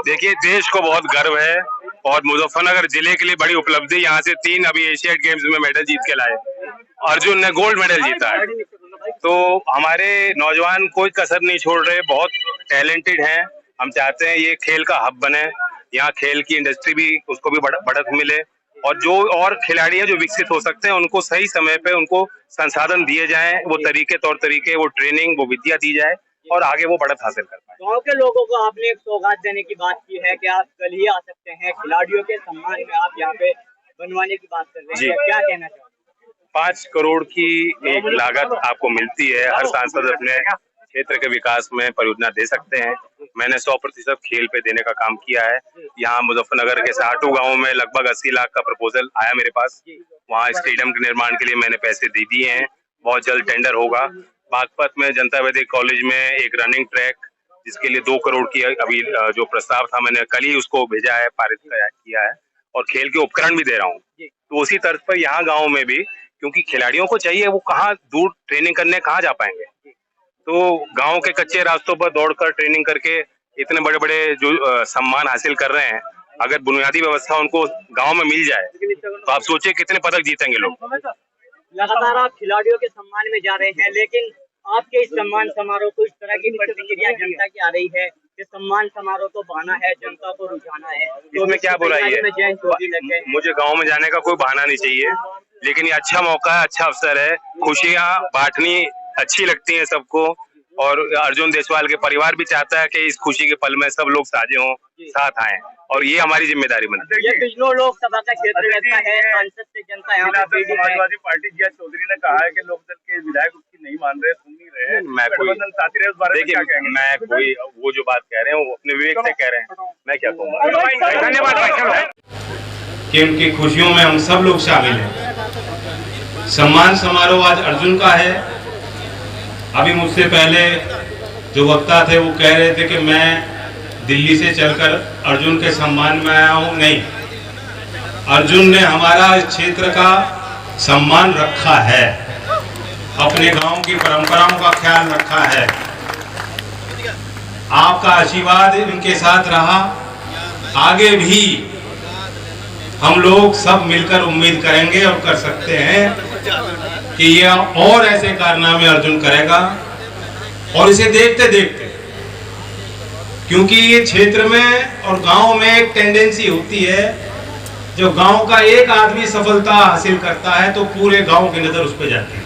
देखिए, देश को बहुत गर्व है और मुजफ्फरनगर जिले के लिए बड़ी उपलब्धि। यहाँ से 3 अभी एशियाड गेम्स में मेडल जीत के लाए। अर्जुन ने गोल्ड मेडल जीता है। तो हमारे नौजवान कोई कसर नहीं छोड़ रहे, बहुत टैलेंटेड हैं। हम चाहते हैं ये खेल का हब बने, यहाँ खेल की इंडस्ट्री भी उसको भी बढ़त मिले और जो और खिलाड़ी हैं जो विकसित हो सकते हैं उनको सही समय पे उनको संसाधन दिए जाएं, वो तौर तरीके, वो ट्रेनिंग, वो विद्या दी जाए और आगे वो बढ़त हासिल कर पाए। गाँव के लोगों को आपने एक सौगात देने की बात की है कि आप कल ही आ सकते हैं, खिलाड़ियों के सम्मान में आप यहाँ पे बनवाने की बात कर रहे हैं, क्या कहना चाहते हैं? 5 करोड़ की एक लागत आपको मिलती है। हर सांसद अपने क्षेत्र के विकास में परियोजना दे सकते हैं। मैंने 100% खेल पे देने का काम किया है। यहाँ मुजफ्फरनगर के साटू गांव में लगभग 80 लाख का प्रपोजल आया मेरे पास। वहाँ स्टेडियम के निर्माण के लिए मैंने पैसे दे दिए हैं, बहुत जल्द टेंडर होगा। बागपत में जनता वैदिक कॉलेज में एक रनिंग ट्रैक जिसके लिए 2 करोड़ की अभी जो प्रस्ताव था मैंने कल ही उसको भेजा है, पारित किया है और खेल के उपकरण भी दे रहा हूँ। तो उसी तर्ज पर यहाँ गाँव में भी, क्योंकि खिलाड़ियों को चाहिए, वो कहाँ दूर ट्रेनिंग करने कहाँ जा पाएंगे, तो गांव के कच्चे रास्तों पर दौड़कर ट्रेनिंग करके इतने बड़े बड़े जो सम्मान हासिल कर रहे हैं, अगर बुनियादी व्यवस्था उनको गांव में मिल जाए तो आप सोचिए कितने पदक जीतेंगे लोग। लगातार आप खिलाड़ियों के सम्मान में जा रहे हैं, लेकिन आपके इस सम्मान समारोह को इस तरह की प्रतिक्रिया जनता की आ रही है कि सम्मान समारोह तो बहाना है, जनता को रुझाना है, तो इसमें क्या बुराई है? मुझे गाँव में जाने का कोई बहाना नहीं चाहिए, लेकिन ये अच्छा मौका है, अच्छा अवसर है। खुशियाँ बांटनी अच्छी लगती हैं सबको और अर्जुन देशवाल के परिवार भी चाहता है कि इस खुशी के पल में सब लोग साझे हों, साथ आएं और ये हमारी जिम्मेदारी बनती है। ये बिजनौर लोकसभा का क्षेत्र रहता है, सांसद से जनता यहाँ पे समाजवादी पार्टी जिया चौधरी ने कहा है कि लोकदल के विधायक उसकी नहीं मान रहे, सुन नहीं रहे। मैं कोई वो जो बात कह रहे हैं वो अपने विवेक से कह रहे हैं, मैं क्या कहूँगा। धन्यवाद कि उनकी खुशियों में हम सब लोग शामिल हैं। सम्मान समारोह आज अर्जुन का है। अभी मुझसे पहले जो वक्ता थे वो कह रहे थे कि मैं दिल्ली से चलकर अर्जुन के सम्मान में आया हूँ। नहीं, अर्जुन ने हमारा इस क्षेत्र का सम्मान रखा है, अपने गांव की परंपराओं का ख्याल रखा है। आपका आशीर्वाद इनके साथ रहा, आगे भी हम लोग सब मिलकर उम्मीद करेंगे और कर सकते हैं कि यह और ऐसे कारनामे अर्जुन करेगा। और इसे देखते देखते, क्योंकि ये क्षेत्र में और गांव में एक टेंडेंसी होती है, जो गांव का एक आदमी सफलता हासिल करता है तो पूरे गांव की नजर उस पर जाती है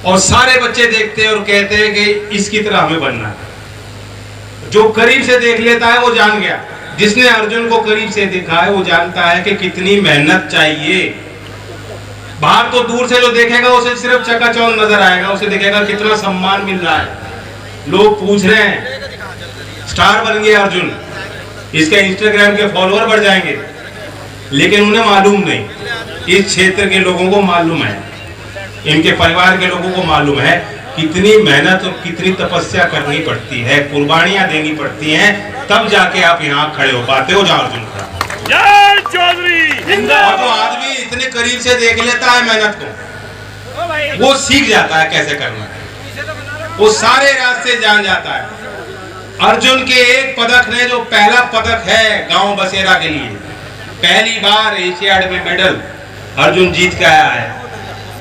और सारे बच्चे देखते हैं और कहते हैं कि इसकी तरह हमें बनना है। जो करीब से देख लेता है वो जान गया, जिसने अर्जुन को करीब से देखा है वो जानता है कि कितनी मेहनत चाहिए। बाहर तो दूर से जो देखेगा उसे सिर्फ चकाचौंध नजर आएगा, उसे देखेगा कितना सम्मान मिल रहा है। लोग पूछ रहे हैं, स्टार बन गया अर्जुन, इसके इंस्टाग्राम के फॉलोअर बढ़ जाएंगे, लेकिन उन्हें मालूम नहीं। इस क्षेत्र के लोगों को मालूम है, इनके परिवार के लोगों को मालूम है कितनी मेहनत और कितनी तपस्या करनी पड़ती है, कुर्बानियां देनी पड़ती हैं, तब जाके आप यहाँ खड़े हो पाते हो जहाँ अर्जुन खड़ा। जय चौधरी। और जो आदमी इतने करीब से देख लेता है मेहनत को, वो सीख जाता है कैसे करना है, वो सारे रास्ते जान जाता है। अर्जुन के एक पदक ने, जो पहला पदक है गांव बसेरा के लिए, पहली बार एशियाड में मेडल अर्जुन जीत के आया है।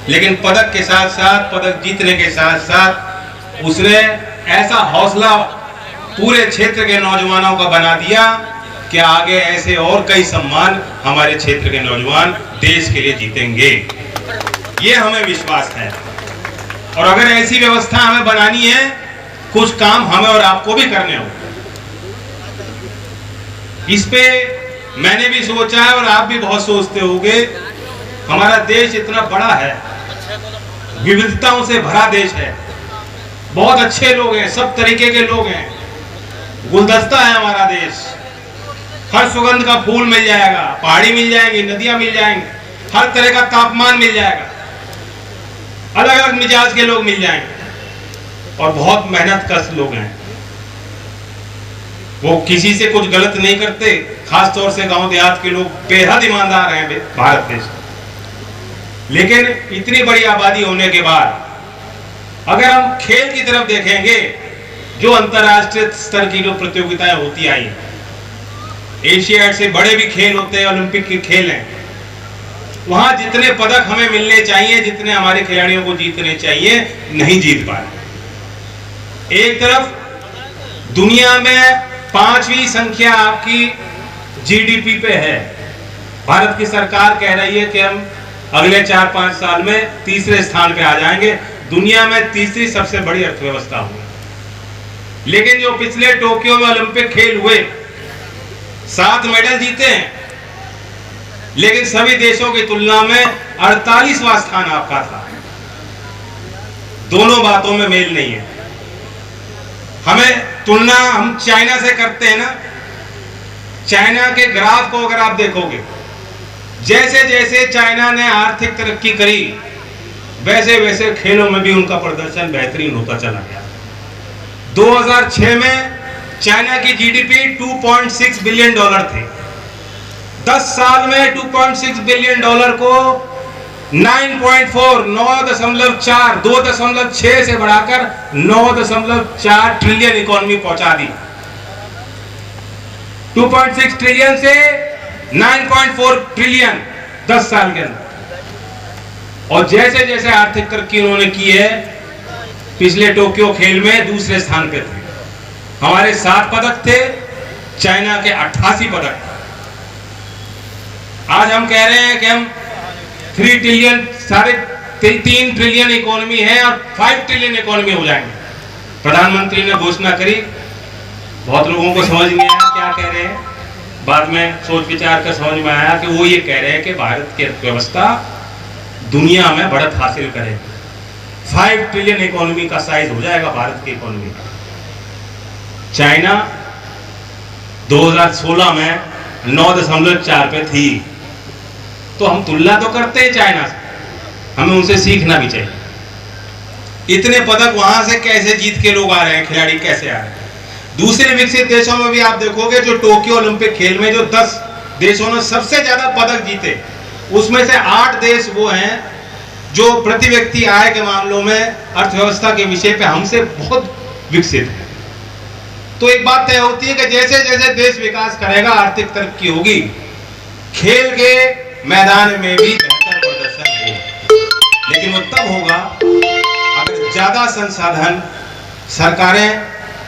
लेकिन पदक के साथ साथ, पदक जीतने के साथ साथ उसने ऐसा हौसला पूरे क्षेत्र के नौजवानों का बना दिया कि आगे ऐसे और कई सम्मान हमारे क्षेत्र के नौजवान देश के लिए जीतेंगे, ये हमें विश्वास है। और अगर ऐसी व्यवस्था हमें बनानी है, कुछ काम हमें और आपको भी करने हो। इस पे मैंने भी सोचा है और आप भी बहुत सोचते होंगे। हमारा देश इतना बड़ा है, विविधताओं से भरा देश है, बहुत अच्छे लोग हैं, सब तरीके के लोग हैं, गुलदस्ता है हमारा देश। हर सुगंध का फूल मिल जाएगा, पहाड़ी मिल जाएंगी, नदियां मिल जाएंगी, हर तरह का तापमान मिल जाएगा, अलग अलग मिजाज के लोग मिल जाएंगे और बहुत मेहनत कश लोग हैं। वो किसी से कुछ गलत नहीं करते, खास तौर से गांव देहात के लोग बेहद ईमानदार हैं भारत देश। लेकिन इतनी बड़ी आबादी होने के बाद अगर हम खेल की तरफ देखेंगे, जो अंतर्राष्ट्रीय स्तर की जो प्रतियोगिताएं होती आई, एशियाड से बड़े भी खेल होते हैं, ओलंपिक के खेल हैं, वहां जितने पदक हमें मिलने चाहिए, जितने हमारे खिलाड़ियों को जीतने चाहिए, नहीं जीत पाए। एक तरफ दुनिया में 5वीं संख्या आपकी जीडीपी पे है। भारत की सरकार कह रही है कि हम अगले 4-5 साल में तीसरे स्थान पे आ जाएंगे, दुनिया में तीसरी सबसे बड़ी अर्थव्यवस्था होगी। लेकिन जो पिछले टोक्यो में ओलंपिक खेल हुए, 7 मेडल जीते हैं, लेकिन सभी देशों की तुलना में 48वां स्थान आपका था। दोनों बातों में मेल नहीं है। हमें तुलना हम चाइना से करते हैं ना, चाइना के ग्राफ को अगर आप देखोगे, जैसे जैसे चाइना ने आर्थिक तरक्की करी, वैसे वैसे खेलों में भी उनका प्रदर्शन बेहतरीन होता चला गया। 2006 में चाइना की जीडीपी $2.6 बिलियन थे। 10 साल में $2.6 बिलियन को 9.4 2.6 से बढ़ाकर 9.4 ट्रिलियन इकोनॉमी पहुंचा दी। 2.6 ट्रिलियन से 9.4 ट्रिलियन 10 साल के अंदर। और जैसे जैसे आर्थिक तरक्की उन्होंने की है, पिछले टोक्यो खेल में दूसरे स्थान पे थे। हमारे 7 पदक थे, चाइना के 88 पदक। आज हम कह रहे हैं कि हम 3 ट्रिलियन 3.5 ट्रिलियन इकोनॉमी है और 5 ट्रिलियन इकोनॉमी हो जाएंगे। प्रधानमंत्री ने घोषणा करी, बहुत लोगों को समझ नहीं आया क्या कह रहे हैं। बाद में सोच विचार कर समझ में आया कि वो ये कह रहे हैं कि भारत की अर्थव्यवस्था दुनिया में बढ़त हासिल करे, 5 ट्रिलियन इकोनॉमी का साइज हो जाएगा भारत की इकोनॉमी का। चाइना 2016 में 9.4 पे थी। तो हम तुलना तो करते हैं चाइना से, हमें उनसे सीखना भी चाहिए। इतने पदक वहां से कैसे जीत के लोग आ रहे हैं, खिलाड़ी कैसे आ रहे हैं। दूसरे विकसित देशों में भी आप देखोगे, जो टोक्यो ओलंपिक खेल में जो 10 देशों ने सबसे ज्यादा पदक जीते, उसमें से 8 देश वो हैं जो प्रति व्यक्ति आय के मामलों में, अर्थव्यवस्था के विषय पे हमसे बहुत विकसित है। तो एक बात तय होती है कि जैसे जैसे देश विकास करेगा, आर्थिक तरक्की होगी, खेल के मैदान में भी बेहतर प्रदर्शन होगा। लेकिन वो तब होगा अगर ज्यादा संसाधन सरकारें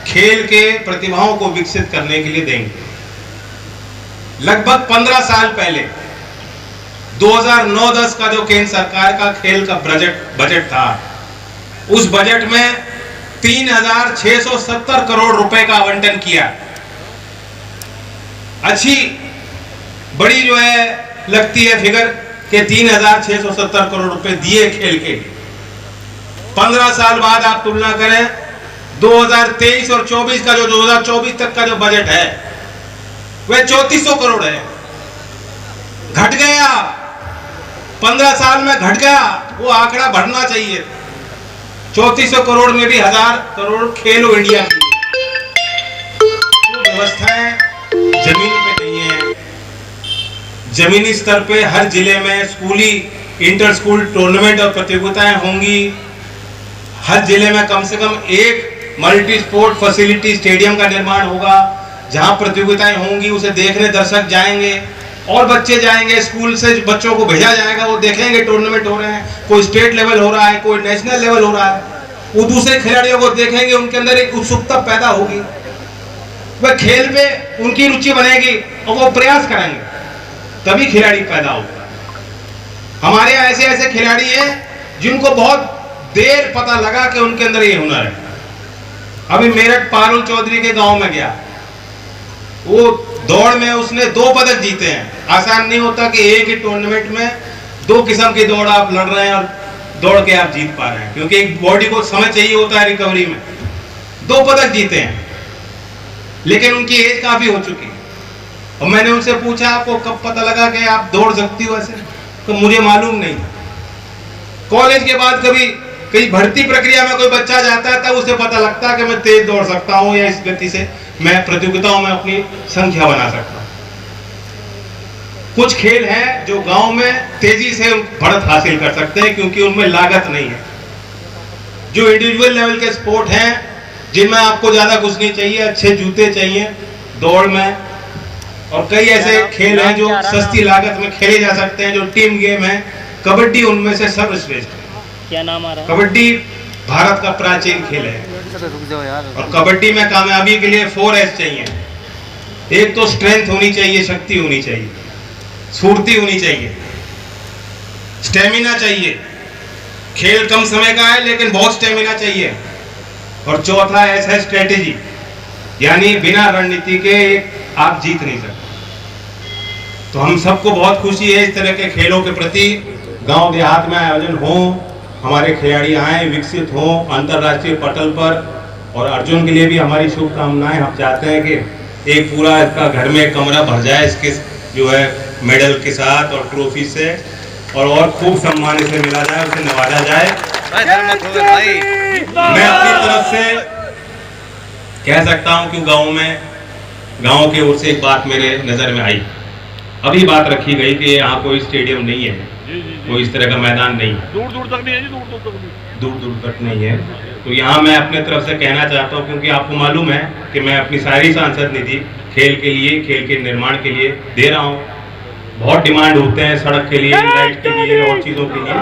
खेल के प्रतिभाओं को विकसित करने के लिए देंगे। लगभग 15 साल पहले 2009-10 का जो केंद्र सरकार का खेल का बजट था, उस बजट में 3,670 करोड़ रुपए का आवंटन किया। अच्छी बड़ी जो है लगती है फिगर कि 3,670 करोड़ रुपए दिए खेल के लिए। 15 साल बाद आप तुलना करें 2023 और 24 का, जो 2024 तक का जो बजट है वह 3400 करोड़ है। घट गया, 15 साल में घट गया। वो आंकड़ा बढ़ना चाहिए। 3400 करोड़ में भी 1000 करोड़ खेलो इंडिया की। तो व्यवस्थाएं जमीन पे नहीं है। जमीनी स्तर पे हर जिले में स्कूली इंटर स्कूल टूर्नामेंट और प्रतियोगिताएं होंगी। हर जिले में कम से कम एक मल्टी स्पोर्ट फैसिलिटी स्टेडियम का निर्माण होगा, जहां प्रतियोगिताएं होंगी, उसे देखने दर्शक जाएंगे और बच्चे जाएंगे। स्कूल से बच्चों को भेजा जाएगा, वो देखेंगे टूर्नामेंट हो रहे हैं, कोई स्टेट लेवल हो रहा है, कोई नेशनल लेवल हो रहा है। वो दूसरे खिलाड़ियों को देखेंगे, उनके अंदर एक उत्सुकता पैदा होगी, वह खेल पे उनकी रुचि बनेगी और वो प्रयास करेंगे, तभी खिलाड़ी पैदा होगा। हमारे यहाँ ऐसे ऐसे खिलाड़ी हैं जिनको बहुत देर पता लगा कि उनके अंदर ये हुनर है। अभी मेरठ पारुल चौधरी के गांव में गया, वो दौड़ में उसने 2 पदक जीते हैं। आसान नहीं होता कि एक ही टूर्नामेंट में 2 किस्म की दौड़ आप लड़ रहे हैं और दौड़ के आप जीत पा रहे हैं, क्योंकि एक बॉडी को समय चाहिए होता है रिकवरी में। 2 पदक जीते हैं, लेकिन उनकी एज काफी हो चुकी है। और मैंने उनसे पूछा, आपको कब पता लगा कि आप दौड़ सकती हो ऐसे? तो मुझे मालूम नहीं। कॉलेज के बाद कभी कहीं भर्ती प्रक्रिया में कोई बच्चा जाता है, तब उसे पता लगता है कि मैं तेज दौड़ सकता हूं या इस गति से मैं प्रतियोगिताओं में अपनी संख्या बना सकता हूं। कुछ खेल हैं जो गांव में तेजी से बढ़त हासिल कर सकते हैं, क्योंकि उनमें लागत नहीं है। जो इंडिविजुअल लेवल के स्पोर्ट हैं, जिनमें आपको ज्यादा कुछ नहीं चाहिए, अच्छे जूते चाहिए दौड़ में और कई ऐसे खेल हैं जो सस्ती लागत में खेले जा सकते हैं, जो टीम गेम है। कबड्डी उनमें से सर्वश्रेष्ठ है। क्या नाम आ रहा है? कबड्डी भारत का प्राचीन खेल है और कबड्डी में कामयाबी के लिए 4S चाहिए। एक तो स्ट्रेंथ होनी चाहिए, शक्ति होनी चाहिए, स्फूर्ति होनी चाहिए, स्टेमिना चाहिए। खेल कम समय का है लेकिन बहुत स्टेमिना चाहिए। और चौथा है स्ट्रेटेजी, यानी बिना रणनीति के आप जीत नहीं सकते। तो हम सबको बहुत खुशी है इस तरह के खेलों के प्रति। गांव देहात में आयोजन हो, हमारे खिलाड़ी आए, विकसित हो अंतर्राष्ट्रीय पटल पर। और अर्जुन के लिए भी हमारी शुभकामनाएं। हम चाहते हैं कि एक पूरा इसका घर में कमरा भर जाए इसके जो है मेडल के साथ और ट्रॉफी से, और खूब सम्मान इसे मिला जाए, उसे नवाजा जाए। मैं अपनी तरफ से कह सकता हूं कि गांव की ओर से एक बात मेरे नजर में आई। अभी बात रखी गई कि यहाँ कोई स्टेडियम नहीं है, कोई इस तरह का मैदान नहीं है, दूर दूर तक नहीं है, दूर दूर तक नहीं है। तो यहाँ मैं अपने तरफ से कहना चाहता हूँ, क्योंकि आपको मालूम है कि मैं अपनी सारी सांसद निधि खेल के लिए, खेल के निर्माण के लिए दे रहा हूँ। बहुत डिमांड होते हैं सड़क के लिए, लाइट के लिए और चीज़ों के लिए,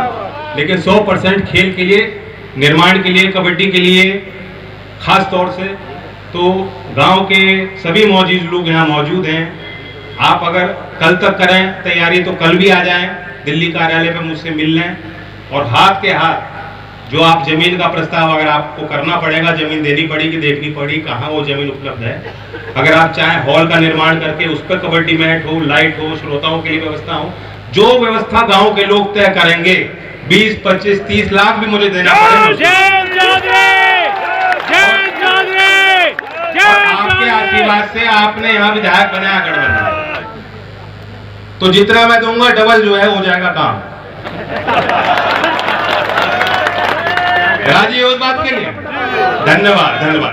लेकिन 100% खेल के लिए, निर्माण के लिए, कबड्डी के लिए खास तौर से। तो गांव के सभी मौजूद लोग यहाँ मौजूद हैं। आप अगर कल तक करें तैयारी तो कल भी आ जाएं, दिल्ली कार्यालय पे मुझसे मिल लें। और हाथ के हाथ जो आप जमीन का प्रस्ताव अगर आपको करना पड़ेगा, जमीन देनी पड़ेगी, देखनी पड़ेगी कहाँ वो जमीन उपलब्ध है। अगर आप चाहें हॉल का निर्माण करके उस पर कबड्डी मैट हो, लाइट हो, श्रोताओं के लिए व्यवस्था हो, जो व्यवस्था गांव के लोग तय करेंगे, 20, 25, 30 लाख भी मुझे देना पड़ेगा। आपके आशीर्वाद से आपने यहाँ विधायक बनाया गठबंधन, तो जितना मैं दूंगा डबल जो है हो जाएगा काम। राजी हो इस बात के लिए? धन्यवाद, धन्यवाद।